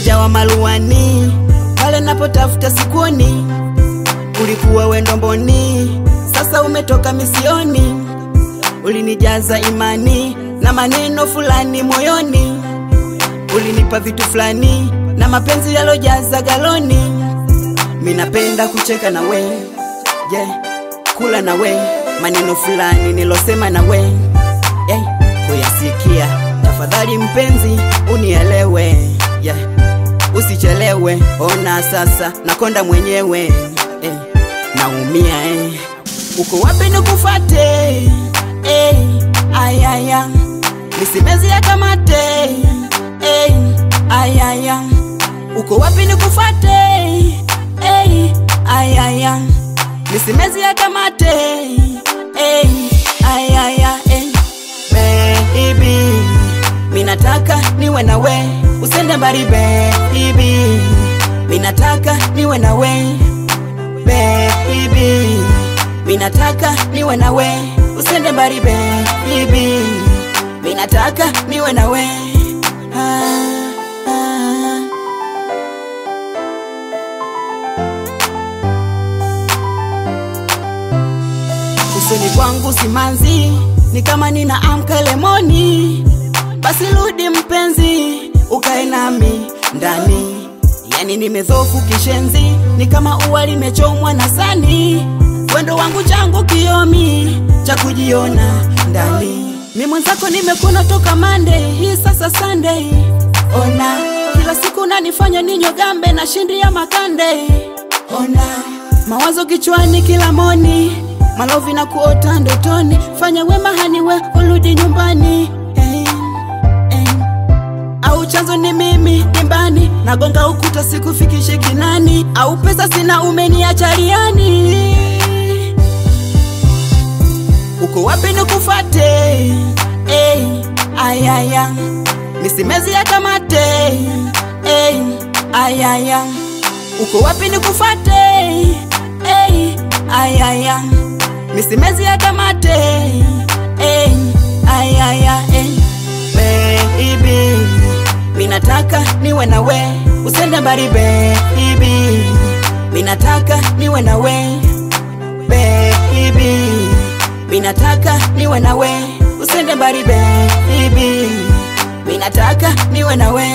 umejawa maluani, pale napotafuta sikuoni. Ulikuwa wendo mboni, sasa umetoka misioni. Ulinijaza imani na maneno fulani moyoni. Ulinipa vitu fulani na mapenzi yalojaza galoni. Minapenda kucheka na we, yeah, kula na we, maneno fulani nilosema na we, yeah, kuyasikia. Tafadhali mpenzi unielewe, yeah, usichelewe. Ona sasa nakonda mwenyewe, naumia, uko wapi nikufate, ayaya, nisimezi ya kamate, ayaya, uko wapi nikufate, ayaya, nisimezi ya kamate, ayaya, baby, minataka niwe na we, usende mbali baby, minataka niwe na we, baby, minataka niwe na we, usende mbali baby, minataka niwe na we. Usoni kwangu simanzi, ni kama nina amka lemoni. Basi rudi mpenzi, ukae nami ndani. Yani nimedhofu kishenzi, ni kama ua limechomwa na sani. Wendo wangu changu kiomi, cha kujiona ndani. Mimi mwenzako nimekuna toka Monday, hii sasa Sunday. Ona, kila siku nanifanya ninyogambe na shindi ya makande. Ona, mawazo kichwani kila moni, malovi na kuota ndotoni. Fanya wema haniwe, urudi nyumbani. Au chanzo ni mimi nyumbani, nagonga ukuta sikufikishe kinani. Au pesa sina umeniacha liani. Uko wapi nikufate, ayaya, nisimezi ya kamate, ayaya, uko wapi nikufate, ayaya, nisimezi ya kamate, ayaya, baby, minataka niwe na we, usende mbali baby, minataka niwe na we, baby, minataka niwe na we, usende mbali baby, minataka niwe na we.